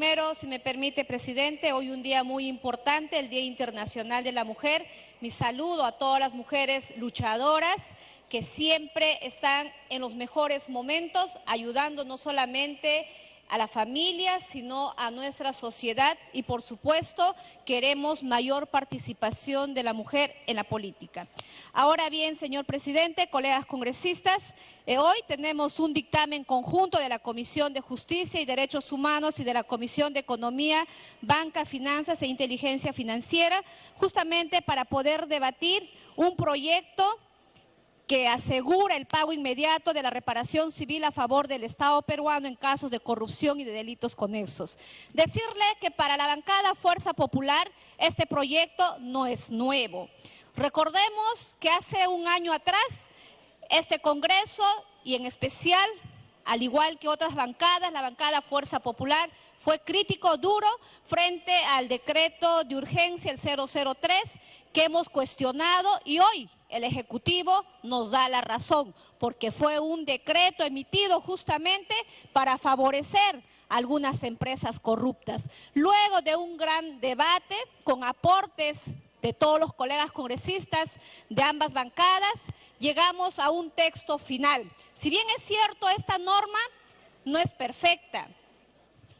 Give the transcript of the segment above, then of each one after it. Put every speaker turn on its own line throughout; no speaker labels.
Primero, si me permite, presidente, hoy un día muy importante, el Día Internacional de la Mujer. Mi saludo a todas las mujeres luchadoras que siempre están en los mejores momentos, ayudando no solamente a la familia, sino a nuestra sociedad y, por supuesto, queremos mayor participación de la mujer en la política. Ahora bien, señor presidente, colegas congresistas, hoy tenemos un dictamen conjunto de la Comisión de Justicia y Derechos Humanos y de la Comisión de Economía, Banca, Finanzas e Inteligencia Financiera, justamente para poder debatir un proyecto que asegura el pago inmediato de la reparación civil a favor del Estado peruano en casos de corrupción y de delitos conexos. Decirle que para la bancada Fuerza Popular este proyecto no es nuevo. Recordemos que hace un año atrás este Congreso y en especial, al igual que otras bancadas, la bancada Fuerza Popular fue crítico duro frente al decreto de urgencia, el 003, que hemos cuestionado y hoy el Ejecutivo nos da la razón, porque fue un decreto emitido justamente para favorecer a algunas empresas corruptas. Luego de un gran debate con aportes de todos los colegas congresistas de ambas bancadas, llegamos a un texto final. Si bien es cierto, esta norma no es perfecta,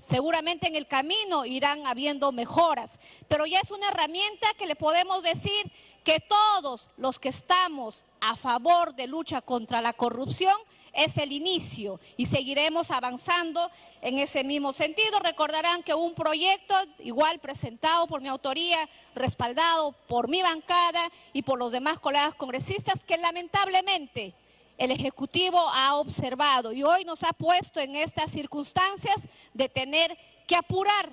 seguramente en el camino irán habiendo mejoras, pero ya es una herramienta que le podemos decir que todos los que estamos a favor de lucha contra la corrupción es el inicio y seguiremos avanzando en ese mismo sentido. Recordarán que un proyecto igual presentado por mi autoría, respaldado por mi bancada y por los demás colegas congresistas que lamentablemente el Ejecutivo ha observado y hoy nos ha puesto en estas circunstancias de tener que apurar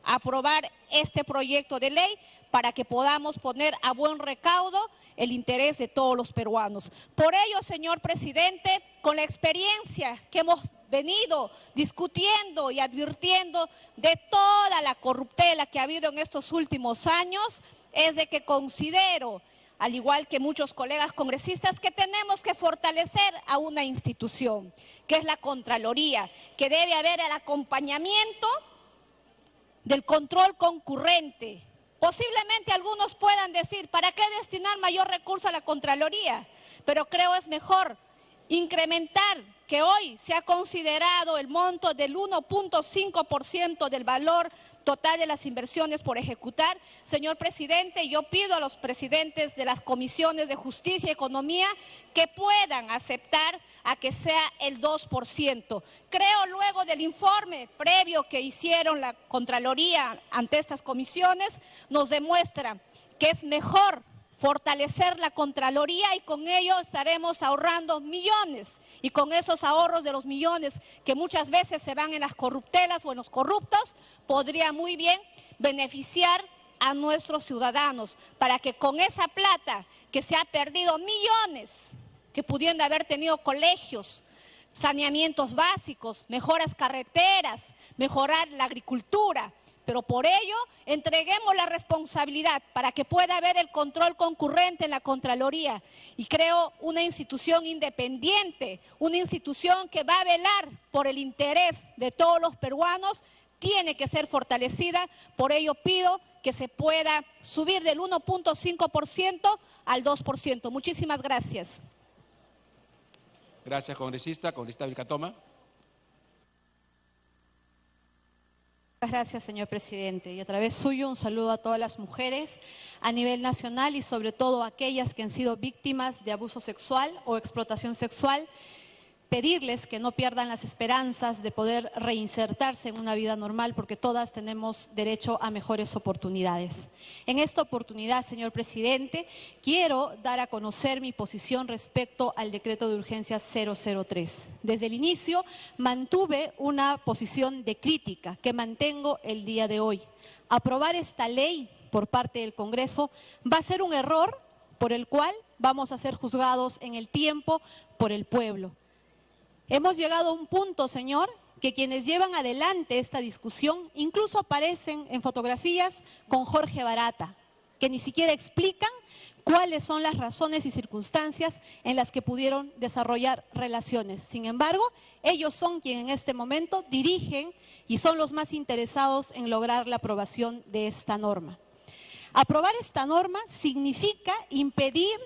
a aprobar este proyecto de ley para que podamos poner a buen recaudo el interés de todos los peruanos. Por ello, señor presidente, con la experiencia que hemos venido discutiendo y advirtiendo de toda la corruptela que ha habido en estos últimos años, es de que considero, al igual que muchos colegas congresistas, que tenemos que fortalecer a una institución, que es la Contraloría, que debe haber el acompañamiento del control concurrente. Posiblemente algunos puedan decir, ¿para qué destinar mayor recurso a la Contraloría? Pero creo es mejor incrementar, que hoy se ha considerado el monto del 1.5% del valor total de las inversiones por ejecutar. Señor presidente, yo pido a los presidentes de las comisiones de Justicia y Economía que puedan aceptar a que sea el 2%. Creo, luego del informe previo que hicieron la Contraloría ante estas comisiones, nos demuestra que es mejor fortalecer la Contraloría y con ello estaremos ahorrando millones y con esos ahorros de los millones que muchas veces se van en las corruptelas o en los corruptos, podría muy bien beneficiar a nuestros ciudadanos para que con esa plata que se ha perdido millones, que pudiendo haber tenido colegios, saneamientos básicos, mejoras carreteras, mejorar la agricultura, pero por ello entreguemos la responsabilidad para que pueda haber el control concurrente en la Contraloría y creo una institución independiente, una institución que va a velar por el interés de todos los peruanos, tiene que ser fortalecida. Por ello pido que se pueda subir del 1.5% al 2%. Muchísimas gracias.
Gracias, congresista. Congresista Vilcatoma.
Muchas gracias, señor presidente. Y a través suyo un saludo a todas las mujeres a nivel nacional y sobre todo a aquellas que han sido víctimas de abuso sexual o explotación sexual. Pedirles que no pierdan las esperanzas de poder reinsertarse en una vida normal porque todas tenemos derecho a mejores oportunidades. En esta oportunidad, señor presidente, quiero dar a conocer mi posición respecto al decreto de urgencia 003. Desde el inicio mantuve una posición de crítica que mantengo el día de hoy. Aprobar esta ley por parte del Congreso va a ser un error por el cual vamos a ser juzgados en el tiempo por el pueblo. Hemos llegado a un punto, señor, que quienes llevan adelante esta discusión incluso aparecen en fotografías con Jorge Barata, que ni siquiera explican cuáles son las razones y circunstancias en las que pudieron desarrollar relaciones. Sin embargo, ellos son quienes en este momento dirigen y son los más interesados en lograr la aprobación de esta norma. Aprobar esta norma significa impedir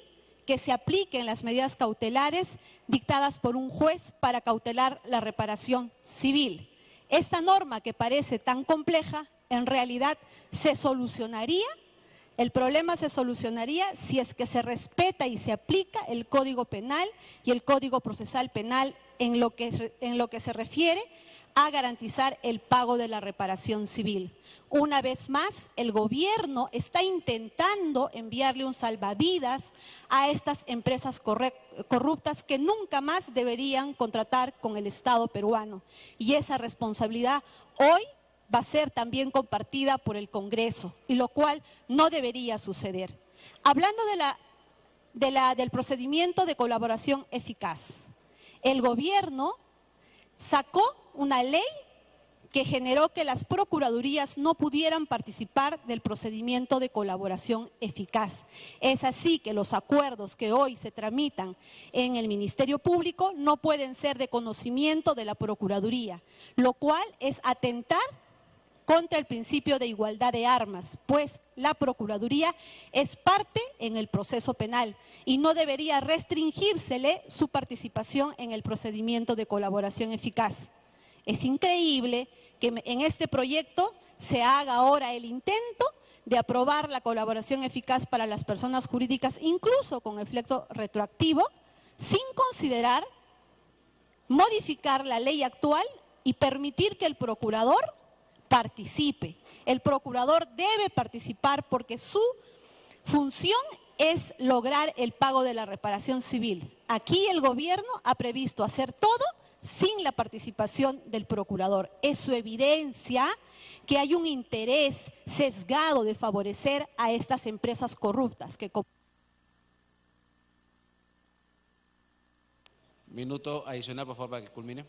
que se apliquen las medidas cautelares dictadas por un juez para cautelar la reparación civil. Esta norma, que parece tan compleja, en realidad se solucionaría. El problema se solucionaría si es que se respeta y se aplica el Código Penal y el Código Procesal Penal en lo que se refiere a garantizar el pago de la reparación civil. Una vez más, el gobierno está intentando enviarle un salvavidas a estas empresas corruptas que nunca más deberían contratar con el Estado peruano. Y esa responsabilidad hoy va a ser también compartida por el Congreso, y lo cual no debería suceder. Hablando del procedimiento de colaboración eficaz, el gobierno sacó una ley que generó que las procuradurías no pudieran participar del procedimiento de colaboración eficaz. Es así que los acuerdos que hoy se tramitan en el Ministerio Público no pueden ser de conocimiento de la Procuraduría, lo cual es atentar contra el principio de igualdad de armas, pues la Procuraduría es parte en el proceso penal y no debería restringírsele su participación en el procedimiento de colaboración eficaz. Es increíble que en este proyecto se haga ahora el intento de aprobar la colaboración eficaz para las personas jurídicas, incluso con efecto retroactivo, sin considerar modificar la ley actual y permitir que el procurador participe. El procurador debe participar porque su función es lograr el pago de la reparación civil. Aquí el gobierno ha previsto hacer todo sin la participación del procurador. Eso evidencia que hay un interés sesgado de favorecer a estas empresas corruptas.
Minuto adicional, por favor, para que culmine.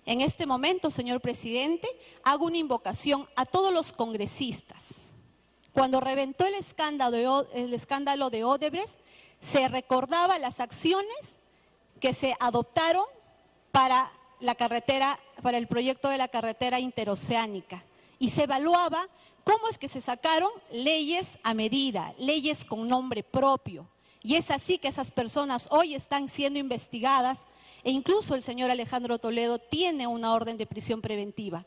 En este momento, señor presidente, hago una invocación a todos los congresistas. Cuando reventó el escándalo de Odebrecht, se recordaba las acciones que se adoptaron para el proyecto de la carretera interoceánica, y se evaluaba cómo es que se sacaron leyes a medida, leyes con nombre propio, y es así que esas personas hoy están siendo investigadas, e incluso el señor Alejandro Toledo tiene una orden de prisión preventiva.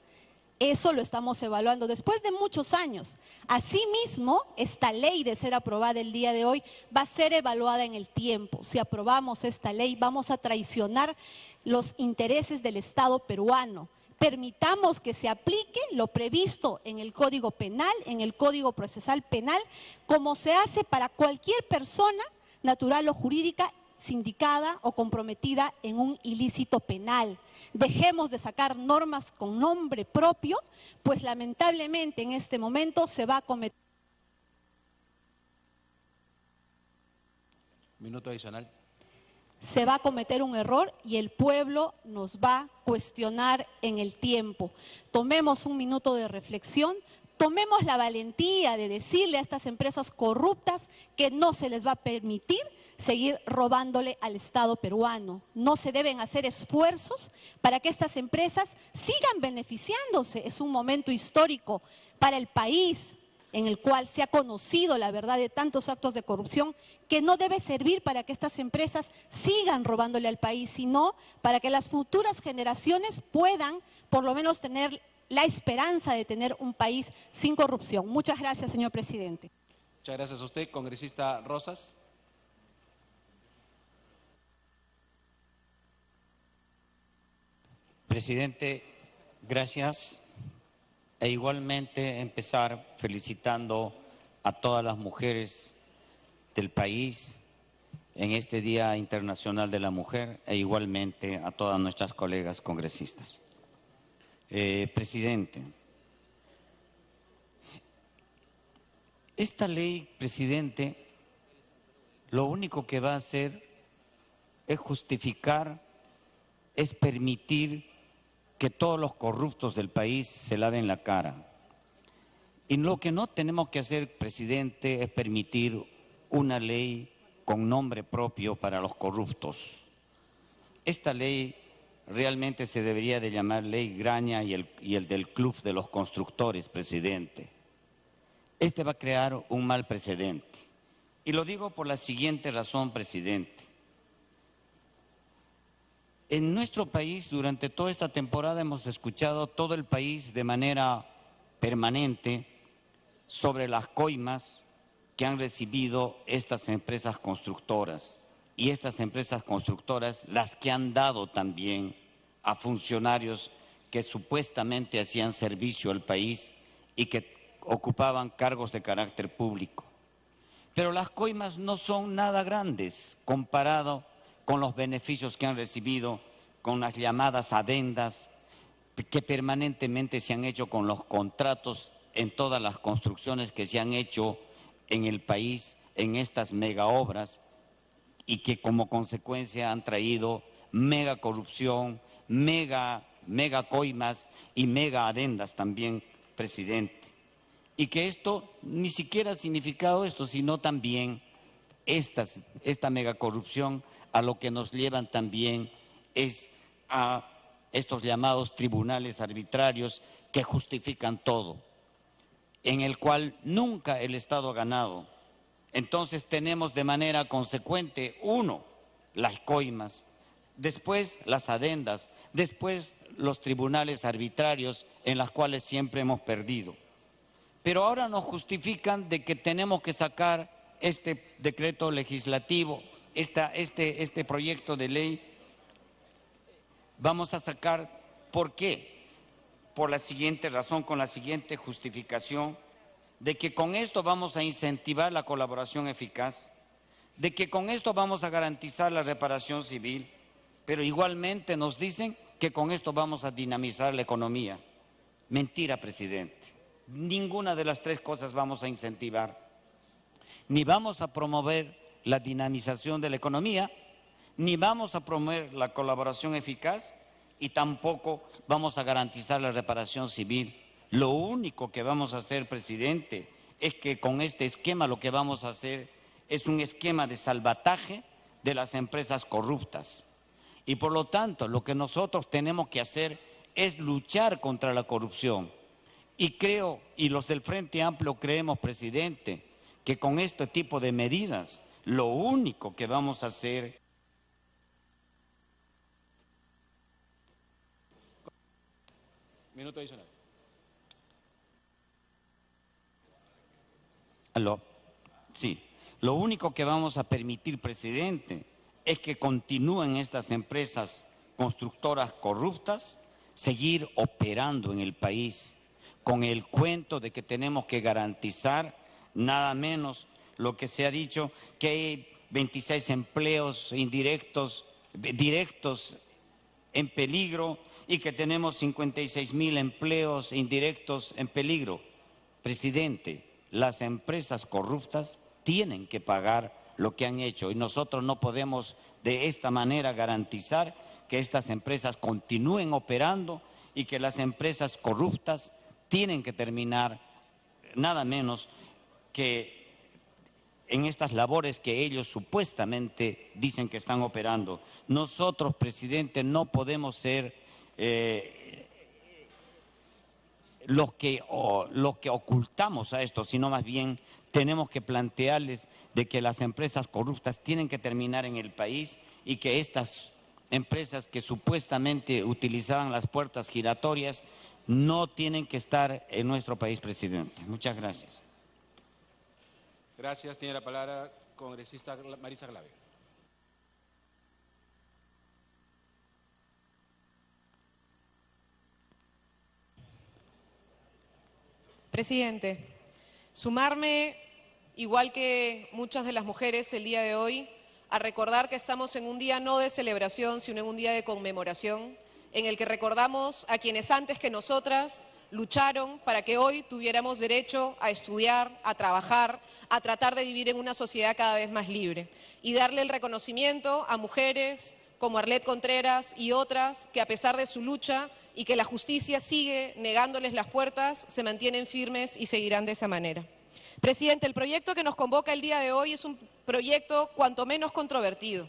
Eso lo estamos evaluando después de muchos años. Asimismo, esta ley, de ser aprobada el día de hoy, va a ser evaluada en el tiempo. Si aprobamos esta ley, vamos a traicionar los intereses del Estado peruano. Permitamos que se aplique lo previsto en el Código Penal, en el Código Procesal Penal, como se hace para cualquier persona natural o jurídica sindicada o comprometida en un ilícito penal. Dejemos de sacar normas con nombre propio, pues lamentablemente en este momento se va a cometer.
Minuto adicional.
Se va a cometer un error y el pueblo nos va a cuestionar en el tiempo. Tomemos un minuto de reflexión. Tomemos la valentía de decirle a estas empresas corruptas que no se les va a permitir seguir robándole al Estado peruano. No se deben hacer esfuerzos para que estas empresas sigan beneficiándose. Es un momento histórico para el país en el cual se ha conocido la verdad de tantos actos de corrupción, que no debe servir para que estas empresas sigan robándole al país, sino para que las futuras generaciones puedan por lo menos tener la esperanza de tener un país sin corrupción. Muchas gracias, señor presidente.
Muchas gracias a usted, congresista Rosas.
Presidente, gracias. E igualmente empezar felicitando a todas las mujeres del país en este Día Internacional de la Mujer, e igualmente a todas nuestras colegas congresistas. Presidente, esta ley, presidente, lo único que va a hacer es justificar, es permitir que todos los corruptos del país se laven la cara. Y lo que no tenemos que hacer, presidente, es permitir una ley con nombre propio para los corruptos. Esta ley realmente se debería de llamar Ley Graña y el del Club de los Constructores, presidente. Este va a crear un mal precedente. Y lo digo por la siguiente razón, presidente. En nuestro país, durante toda esta temporada, hemos escuchado todo el país de manera permanente sobre las coimas que han recibido estas empresas constructoras. Y estas empresas constructoras, las que han dado también a funcionarios que supuestamente hacían servicio al país y que ocupaban cargos de carácter público. Pero las coimas no son nada grandes comparado con los beneficios que han recibido con las llamadas adendas que permanentemente se han hecho con los contratos en todas las construcciones que se han hecho en el país, en estas mega obras, y que como consecuencia han traído mega corrupción, mega coimas y mega adendas también, presidente. Y que esto ni siquiera ha significado esto, sino también esta mega corrupción a lo que nos llevan también es a estos llamados tribunales arbitrarios que justifican todo, en el cual nunca el Estado ha ganado. Entonces tenemos de manera consecuente, uno, las coimas, después las adendas, después los tribunales arbitrarios en los cuales siempre hemos perdido. Pero ahora nos justifican de que tenemos que sacar este decreto legislativo, este proyecto de ley. Vamos a sacar, ¿por qué? Por la siguiente razón, con la siguiente justificación, de que con esto vamos a incentivar la colaboración eficaz, de que con esto vamos a garantizar la reparación civil, pero igualmente nos dicen que con esto vamos a dinamizar la economía. Mentira, presidente. Ninguna de las tres cosas vamos a incentivar. Ni vamos a promover la dinamización de la economía, ni vamos a promover la colaboración eficaz y tampoco vamos a garantizar la reparación civil. Lo único que vamos a hacer, presidente, es que con este esquema lo que vamos a hacer es un esquema de salvataje de las empresas corruptas. Y por lo tanto, lo que nosotros tenemos que hacer es luchar contra la corrupción. Y creo, y los del Frente Amplio creemos, presidente, que con este tipo de medidas, lo único que vamos a hacer...
Minuto adicional.
Sí, lo único que vamos a permitir, presidente, es que continúen estas empresas constructoras corruptas, seguir operando en el país, con el cuento de que tenemos que garantizar nada menos lo que se ha dicho, que hay 26 empleos indirectos, directos en peligro y que tenemos 56,000 empleos indirectos en peligro. Presidente, las empresas corruptas tienen que pagar lo que han hecho y nosotros no podemos de esta manera garantizar que estas empresas continúen operando y que las empresas corruptas tienen que terminar nada menos que en estas labores que ellos supuestamente dicen que están operando. Nosotros, presidente, no podemos ser los que ocultamos a esto, sino más bien tenemos que plantearles de que las empresas corruptas tienen que terminar en el país y que estas empresas que supuestamente utilizaban las puertas giratorias no tienen que estar en nuestro país, presidente. Muchas gracias.
Gracias. Tiene la palabra congresista Marisa Glave.
Presidente, sumarme, igual que muchas de las mujeres el día de hoy, a recordar que estamos en un día no de celebración, sino en un día de conmemoración, en el que recordamos a quienes antes que nosotras lucharon para que hoy tuviéramos derecho a estudiar, a trabajar, a tratar de vivir en una sociedad cada vez más libre. Y darle el reconocimiento a mujeres como Arlet Contreras y otras que a pesar de su lucha y que la justicia sigue negándoles las puertas, se mantienen firmes y seguirán de esa manera. Presidente, el proyecto que nos convoca el día de hoy es un proyecto cuanto menos controvertido,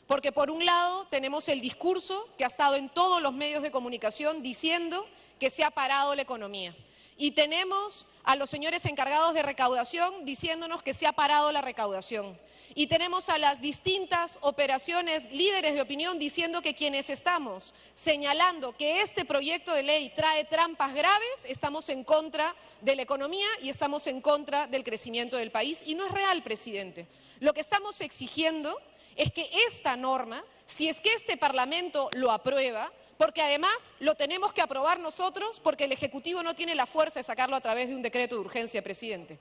Porque por un lado tenemos el discurso que ha estado en todos los medios de comunicación diciendo que se ha parado la economía. Y tenemos a los señores encargados de recaudación diciéndonos que se ha parado la recaudación. Y tenemos a las distintas operaciones líderes de opinión diciendo que quienes estamos señalando que este proyecto de ley trae trampas graves, estamos en contra de la economía y estamos en contra del crecimiento del país. Y no es real, presidente. Lo que estamos exigiendo es que esta norma, si es que este Parlamento lo aprueba, porque además lo tenemos que aprobar nosotros porque el Ejecutivo no tiene la fuerza de sacarlo a través de un decreto de urgencia, presidente.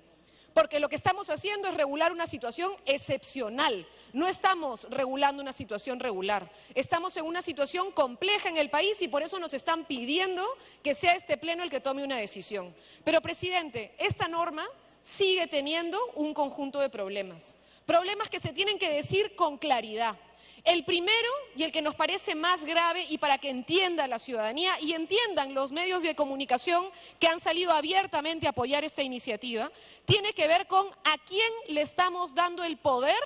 Porque lo que estamos haciendo es regular una situación excepcional, no estamos regulando una situación regular. Estamos en una situación compleja en el país y por eso nos están pidiendo que sea este Pleno el que tome una decisión. Pero, presidente, esta norma sigue teniendo un conjunto de problemas. Problemas que se tienen que decir con claridad. El primero, y el que nos parece más grave, y para que entienda la ciudadanía y entiendan los medios de comunicación que han salido abiertamente a apoyar esta iniciativa, tiene que ver con a quién le estamos dando el poder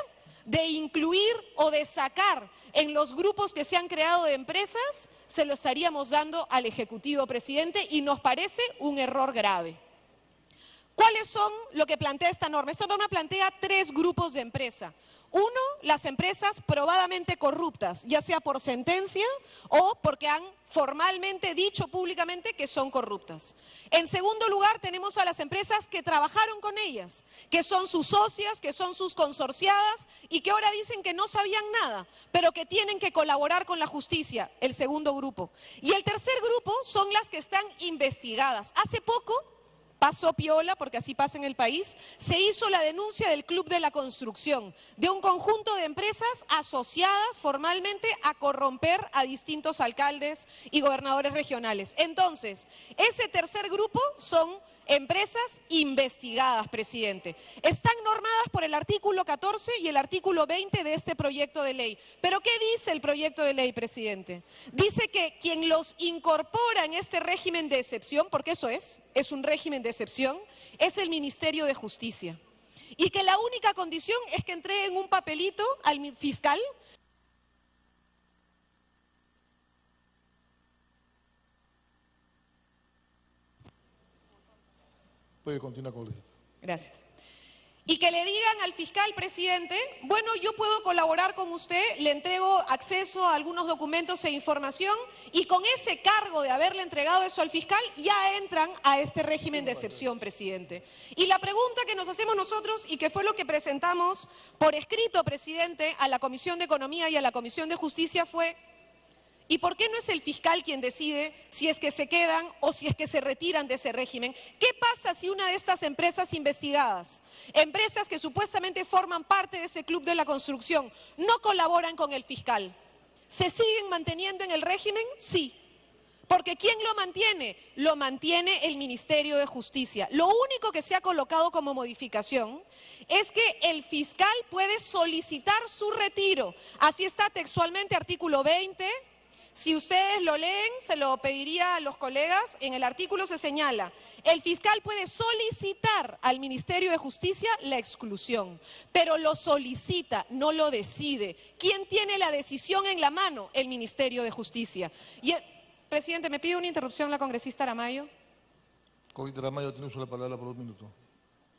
de incluir o de sacar en los grupos que se han creado de empresas, se lo estaríamos dando al Ejecutivo, presidente, y nos parece un error grave. ¿Cuáles son lo que plantea esta norma? Esta norma plantea 3 grupos de empresa. Uno, las empresas probadamente corruptas, ya sea por sentencia o porque han formalmente dicho públicamente que son corruptas. En segundo lugar, tenemos a las empresas que trabajaron con ellas, que son sus socias, que son sus consorciadas y que ahora dicen que no sabían nada, pero que tienen que colaborar con la justicia, el segundo grupo. Y el tercer grupo son las que están investigadas. Hace poco pasó piola, porque así pasa en el país, se hizo la denuncia del Club de la Construcción, de un conjunto de empresas asociadas formalmente a corromper a distintos alcaldes y gobernadores regionales. Entonces, ese tercer grupo son empresas investigadas, presidente. Están normadas por el artículo 14 y el artículo 20 de este proyecto de ley. ¿Pero qué dice el proyecto de ley, presidente? Dice que quien los incorpora en este régimen de excepción, porque eso es un régimen de excepción, es el Ministerio de Justicia. Y que la única condición es que entreguen un papelito al fiscal.
Puede continuar, congresista.
Gracias. Y que le digan al fiscal, presidente, bueno, yo puedo colaborar con usted, le entrego acceso a algunos documentos e información y con ese cargo de haberle entregado eso al fiscal ya entran a este régimen de excepción, presidente. Y la pregunta que nos hacemos nosotros y que fue lo que presentamos por escrito, presidente, a la Comisión de Economía y a la Comisión de Justicia fue: ¿y por qué no es el fiscal quien decide si es que se quedan o si es que se retiran de ese régimen? ¿Qué pasa si una de estas empresas investigadas, empresas que supuestamente forman parte de ese Club de la Construcción, no colaboran con el fiscal? ¿Se siguen manteniendo en el régimen? Sí. Porque ¿quién lo mantiene? Lo mantiene el Ministerio de Justicia. Lo único que se ha colocado como modificación es que el fiscal puede solicitar su retiro. Así está textualmente artículo 20. Si ustedes lo leen, se lo pediría a los colegas, en el artículo se señala: el fiscal puede solicitar al Ministerio de Justicia la exclusión, pero lo solicita, no lo decide. ¿Quién tiene la decisión en la mano? El Ministerio de Justicia. Presidente, me pide una interrupción la congresista Aramayo.
Congresista Aramayo, tiene usted la palabra por 1 minuto.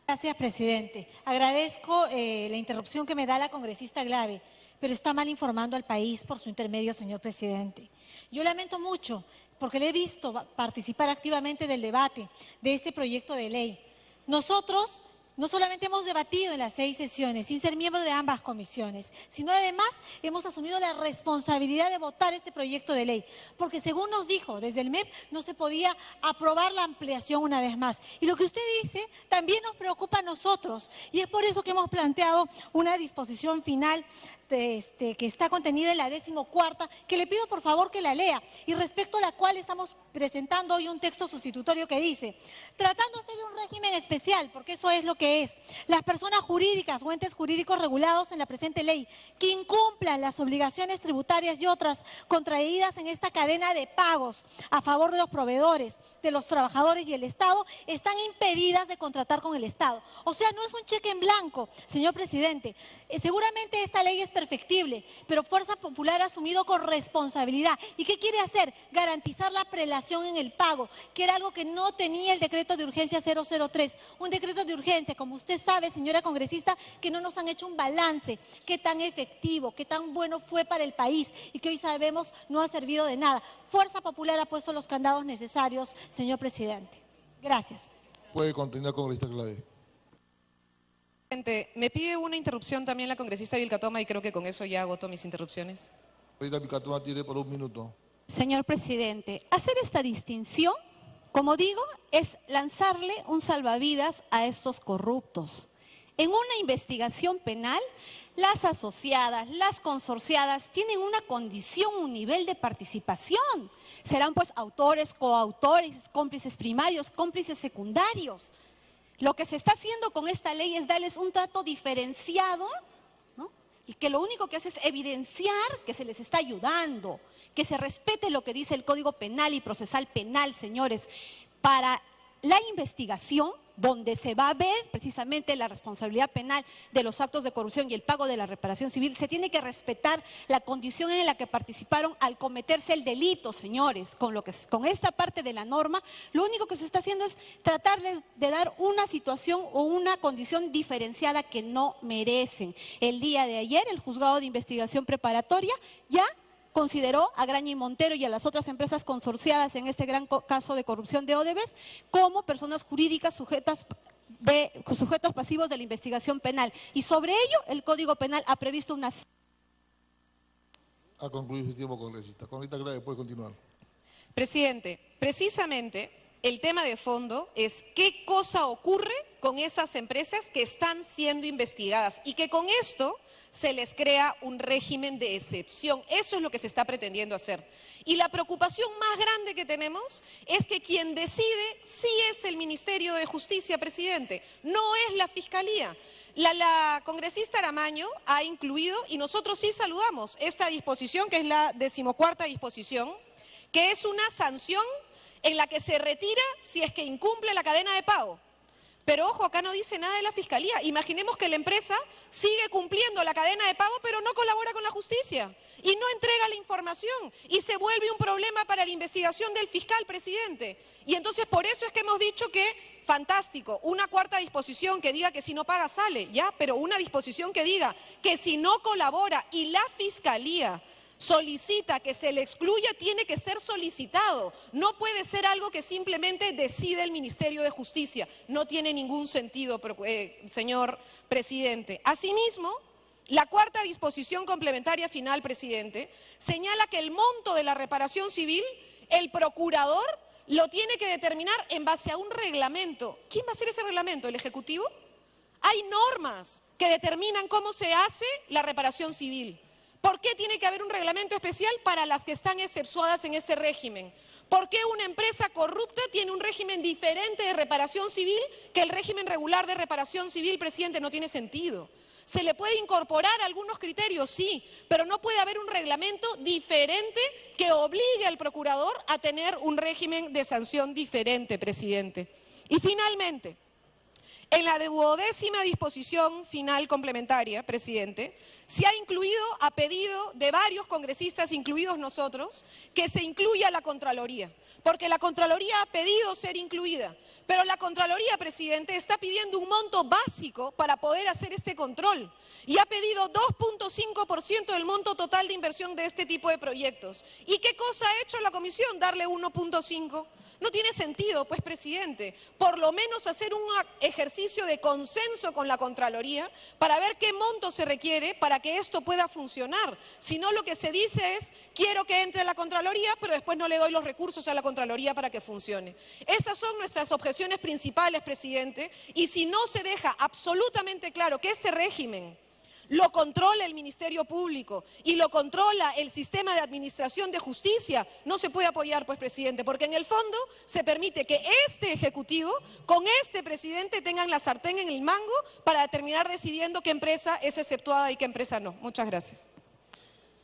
Gracias, presidente. Agradezco la interrupción que me da la congresista Glave, pero está mal informando al país por su intermedio, señor presidente. Yo lamento mucho porque le he visto participar activamente del debate de este proyecto de ley. Nosotros no solamente hemos debatido en las 6 sesiones, sin ser miembro de ambas comisiones, sino además hemos asumido la responsabilidad de votar este proyecto de ley, porque según nos dijo desde el MEP, no se podía aprobar la ampliación una vez más. Y lo que usted dice también nos preocupa a nosotros, y es por eso que hemos planteado una disposición final que está contenida en la 14ª, que le pido por favor que la lea, y respecto a la cual estamos presentando hoy un texto sustitutorio que dice: tratándose de un régimen especial, porque eso es lo que es, las personas jurídicas o entes jurídicos regulados en la presente ley que incumplan las obligaciones tributarias y otras contraídas en esta cadena de pagos a favor de los proveedores, de los trabajadores y el Estado, están impedidas de contratar con el Estado. O sea, no es un cheque en blanco, señor presidente. Seguramente esta ley es perfectible, pero Fuerza Popular ha asumido con responsabilidad. ¿Y qué quiere hacer? Garantizar la prelación en el pago, que era algo que no tenía el decreto de urgencia 003. Un decreto de urgencia, como usted sabe, señora congresista, que no nos han hecho un balance, qué tan efectivo, qué tan bueno fue para el país y que hoy sabemos no ha servido de nada. Fuerza Popular ha puesto los candados necesarios, señor presidente. Gracias.
Puede continuar, congresista Clave.
Presidente, me pide una interrupción también la congresista Vilcatoma y creo que con eso ya agoto mis interrupciones.
Congresista Vilcatoma tiene por 1 minuto.
Señor presidente, hacer esta distinción, como digo, es lanzarle un salvavidas a estos corruptos. En una investigación penal, las asociadas, las consorciadas tienen una condición, un nivel de participación. Serán pues autores, coautores, cómplices primarios, cómplices secundarios. Lo que se está haciendo con esta ley es darles un trato diferenciado, ¿no? Y que lo único que hace es evidenciar que se les está ayudando, que se respete lo que dice el Código Penal y Procesal Penal, señores, para la investigación, donde se va a ver precisamente la responsabilidad penal de los actos de corrupción y el pago de la reparación civil, se tiene que respetar la condición en la que participaron al cometerse el delito, señores. Con esta parte de la norma, lo único que se está haciendo es tratarles de dar una situación o una condición diferenciada que no merecen. El día de ayer, el Juzgado de Investigación Preparatoria ya consideró a Graña y Montero y a las otras empresas consorciadas en este gran caso de corrupción de Odebrecht como personas jurídicas sujetos pasivos de la investigación penal. Y sobre ello, el Código Penal ha previsto una...
Ha concluido su tiempo, congresista. Congresista Clave, puede continuar.
Presidente, precisamente el tema de fondo es qué cosa ocurre con esas empresas que están siendo investigadas y que con esto se les crea un régimen de excepción. Eso es lo que se está pretendiendo hacer. Y la preocupación más grande que tenemos es que quien decide sí es el Ministerio de Justicia, presidente, no es la Fiscalía. La congresista Aramaño ha incluido, y nosotros sí saludamos, esta disposición, que es la 14ª disposición, que es una sanción en la que se retira si es que incumple la cadena de pago. Pero ojo, acá no dice nada de la Fiscalía. Imaginemos que la empresa sigue cumpliendo la cadena de pago, pero no colabora con la justicia y no entrega la información y se vuelve un problema para la investigación del fiscal, presidente. Y entonces por eso es que hemos dicho que, fantástico, una 4ª disposición que diga que si no paga sale, ya, pero una disposición que diga que si no colabora y la Fiscalía solicita que se le excluya, tiene que ser solicitado. No puede ser algo que simplemente decide el Ministerio de Justicia. No tiene ningún sentido, señor presidente. Asimismo, la 4ª disposición complementaria final, presidente, señala que el monto de la reparación civil, el procurador lo tiene que determinar en base a un reglamento. ¿Quién va a hacer ese reglamento? ¿El Ejecutivo? Hay normas que determinan cómo se hace la reparación civil. ¿Por qué tiene que haber un reglamento especial para las que están exceptuadas en ese régimen? ¿Por qué una empresa corrupta tiene un régimen diferente de reparación civil que el régimen regular de reparación civil, presidente? No tiene sentido. ¿Se le puede incorporar algunos criterios? Sí, pero no puede haber un reglamento diferente que obligue al procurador a tener un régimen de sanción diferente, presidente. Y finalmente, en la 12ª disposición final complementaria, presidente, se ha incluido, a pedido de varios congresistas, incluidos nosotros, que se incluya la Contraloría, porque la Contraloría ha pedido ser incluida, pero la Contraloría, presidente, está pidiendo un monto básico para poder hacer este control y ha pedido 2.5% del monto total de inversión de este tipo de proyectos. ¿Y qué cosa ha hecho la Comisión? Darle 1.5%. No tiene sentido, pues, presidente, por lo menos hacer un ejercicio de consenso con la Contraloría para ver qué monto se requiere para que esto pueda funcionar. Si no, lo que se dice es, quiero que entre la Contraloría, pero después no le doy los recursos a la Contraloría para que funcione. Esas son nuestras objeciones principales, presidente, y si no se deja absolutamente claro que este régimen lo controla el Ministerio Público y lo controla el sistema de administración de justicia, no se puede apoyar, pues, presidente, porque en el fondo se permite que este Ejecutivo con este presidente tengan la sartén en el mango para terminar decidiendo qué empresa es exceptuada y qué empresa no. Muchas gracias.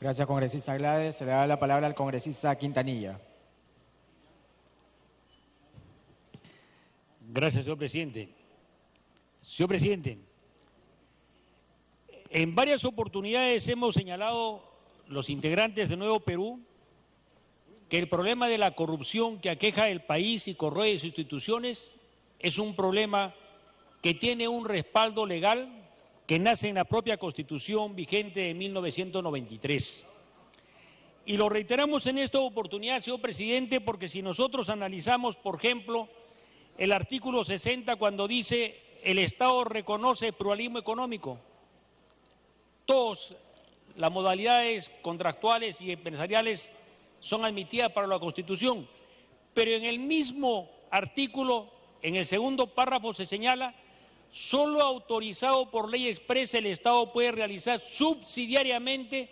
Gracias, congresista Glade. Se le da la palabra al congresista Quintanilla.
Gracias, señor presidente. Señor presidente, En varias oportunidades hemos señalado los integrantes de Nuevo Perú que el problema de la corrupción que aqueja el país y corroe sus instituciones es un problema que tiene un respaldo legal que nace en la propia Constitución vigente de 1993. Y lo reiteramos en esta oportunidad, señor presidente, porque si nosotros analizamos, por ejemplo, el artículo 60 cuando dice el Estado reconoce el pluralismo económico, todas las modalidades contractuales y empresariales son admitidas para la Constitución, pero en el mismo artículo, en el segundo párrafo se señala, solo autorizado por ley expresa el Estado puede realizar subsidiariamente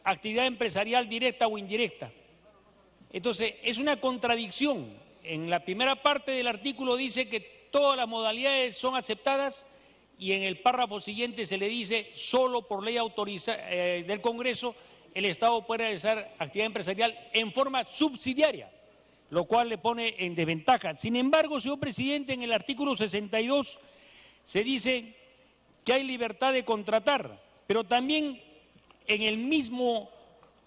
actividad empresarial directa o indirecta. Entonces, es una contradicción. En la primera parte del artículo dice que todas las modalidades son aceptadas y en el párrafo siguiente se le dice solo por ley del Congreso el Estado puede realizar actividad empresarial en forma subsidiaria, lo cual le pone en desventaja. Sin embargo, señor presidente, en el artículo 62 se dice que hay libertad de contratar, pero también en el mismo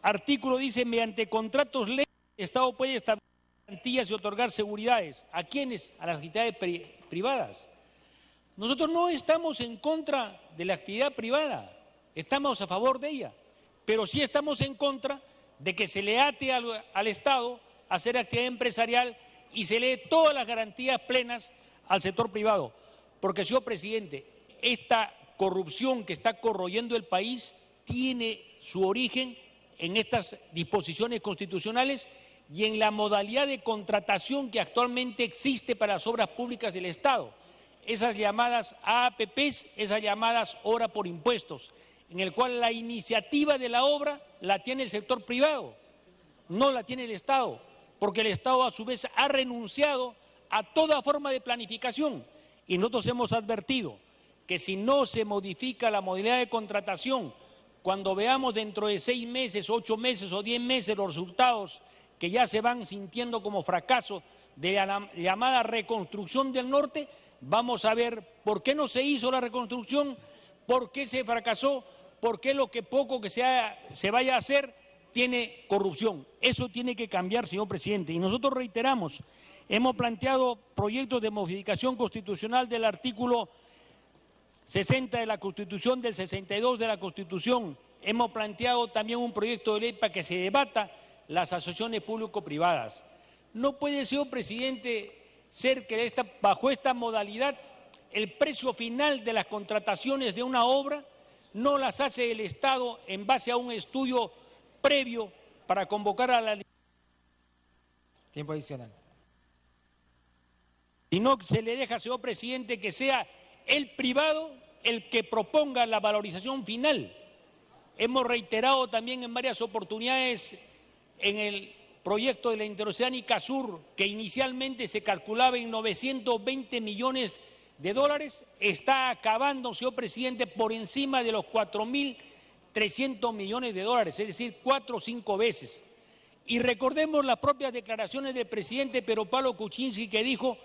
artículo dice mediante contratos ley el Estado puede establecer garantías y otorgar seguridades. ¿A quiénes? A las actividades privadas. Nosotros no estamos en contra de la actividad privada, estamos a favor de ella, pero sí estamos en contra de que se le ate al Estado a hacer actividad empresarial y se le dé todas las garantías plenas al sector privado. Porque, señor presidente, esta corrupción que está corroyendo el país tiene su origen en estas disposiciones constitucionales y en la modalidad de contratación que actualmente existe para las obras públicas del Estado. Esas llamadas APPs, esas llamadas obra por impuestos, en el cual la iniciativa de la obra la tiene el sector privado, no la tiene el Estado, porque el Estado a su vez ha renunciado a toda forma de planificación. Y nosotros hemos advertido que si no se modifica la modalidad de contratación, cuando veamos dentro de 6 meses, 8 meses o 10 meses los resultados que ya se van sintiendo como fracaso de la llamada reconstrucción del norte, vamos a ver por qué no se hizo la reconstrucción, por qué se fracasó, por qué lo que poco que se vaya a hacer tiene corrupción. Eso tiene que cambiar, señor presidente. Y nosotros reiteramos, hemos planteado proyectos de modificación constitucional del artículo 60 de la Constitución, del 62 de la Constitución. Hemos planteado también un proyecto de ley para que se debata las asociaciones público-privadas. No puede, señor presidente, ser que bajo esta modalidad el precio final de las contrataciones de una obra no las hace el Estado en base a un estudio previo para convocar a la...
Tiempo adicional.
Sino que se le deja, señor presidente, que sea el privado el que proponga la valorización final. Hemos reiterado también en varias oportunidades en el proyecto de la Interoceánica Sur, que inicialmente se calculaba en 920 millones de dólares, está acabando, señor presidente, por encima de los 4.300 millones de dólares, es decir, 4 o 5 veces. Y recordemos las propias declaraciones del presidente Pedro Pablo Kuczynski, que dijo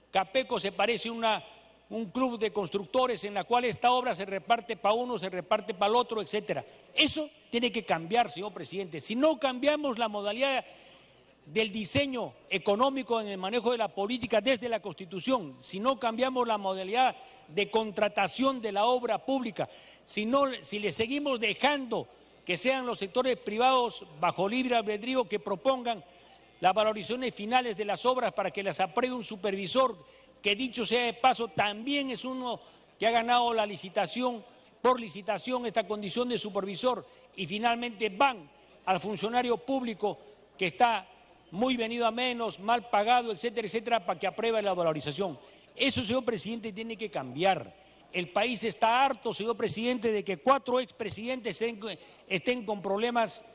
que Apeco se parece a un club de constructores en la cual esta obra se reparte para uno, se reparte para el otro, etcétera. Eso tiene que cambiar, señor presidente. Si no cambiamos la modalidad del diseño económico en el manejo de la política desde la Constitución, si no cambiamos la modalidad de contratación de la obra pública, si le seguimos dejando que sean los sectores privados bajo libre albedrío que propongan las valorizaciones finales de las obras para que las apruebe un supervisor, que dicho sea de paso también es uno que ha ganado la licitación, por licitación esta condición de supervisor, y finalmente van al funcionario público que está muy venido a menos, mal pagado, etcétera, etcétera, para que apruebe la valorización. Eso, señor presidente, tiene que cambiar. El país está harto, señor presidente, de que 4 expresidentes estén con problemas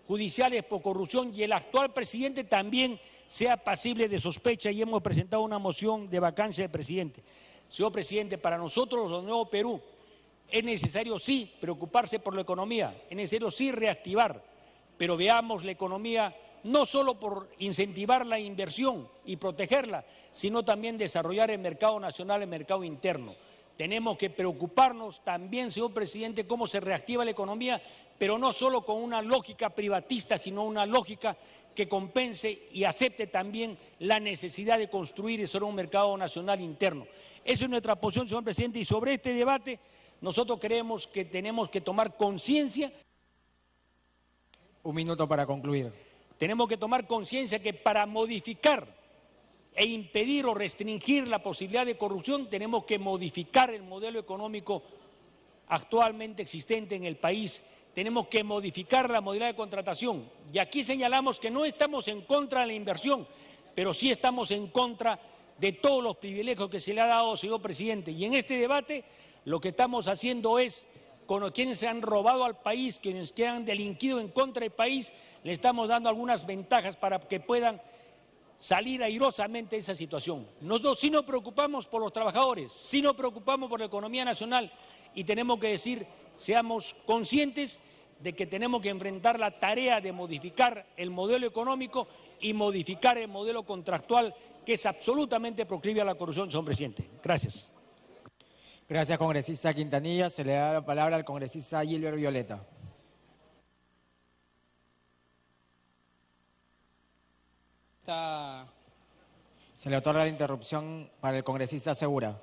judiciales por corrupción y el actual presidente también sea pasible de sospecha, y hemos presentado una moción de vacancia de presidente. Señor presidente, para nosotros los de Nuevo Perú es necesario sí preocuparse por la economía, es necesario sí reactivar, pero veamos la economía no solo por incentivar la inversión y protegerla, sino también desarrollar el mercado nacional, el mercado interno. Tenemos que preocuparnos también, señor presidente, cómo se reactiva la economía, pero no solo con una lógica privatista, sino una lógica que compense y acepte también la necesidad de construir y ser un mercado nacional interno. Esa es nuestra posición, señor presidente, y sobre este debate nosotros creemos que tenemos que tomar conciencia.
Un minuto para concluir.
Tenemos que tomar conciencia que para modificar e impedir o restringir la posibilidad de corrupción, tenemos que modificar el modelo económico actualmente existente en el país. Tenemos que modificar la modalidad de contratación. Y aquí señalamos que no estamos en contra de la inversión, pero sí estamos en contra de todos los privilegios que se le ha dado, señor presidente. Y en este debate lo que estamos haciendo es, con quienes se han robado al país, quienes que han delinquido en contra del país, le estamos dando algunas ventajas para que puedan salir airosamente de esa situación. Nosotros sí nos preocupamos por los trabajadores, sí nos preocupamos por la economía nacional y tenemos que decir, seamos conscientes de que tenemos que enfrentar la tarea de modificar el modelo económico y modificar el modelo contractual que es absolutamente proclive a la corrupción, señor presidente. Gracias.
Gracias, congresista Quintanilla. Se le da la palabra al congresista Gilbert Violeta. Se le otorga la interrupción para el congresista Segura.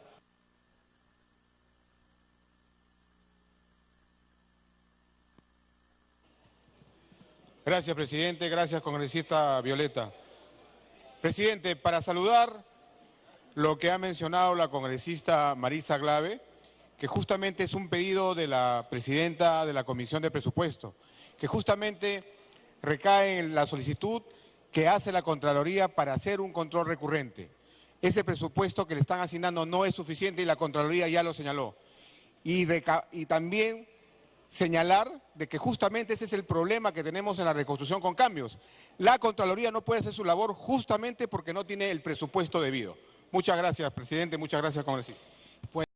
Gracias, presidente. Gracias, congresista Violeta. Presidente, para saludar lo que ha mencionado la congresista Marisa Glave, que justamente es un pedido de la presidenta de la Comisión de Presupuesto, que justamente recae en la solicitud que hace la Contraloría para hacer un control recurrente. Ese presupuesto que le están asignando no es suficiente y la Contraloría ya lo señaló. Y también señalar de que justamente ese es el problema que tenemos en la reconstrucción con cambios. La Contraloría no puede hacer su labor justamente porque no tiene el presupuesto debido. Muchas gracias, presidente. Muchas gracias, congresista.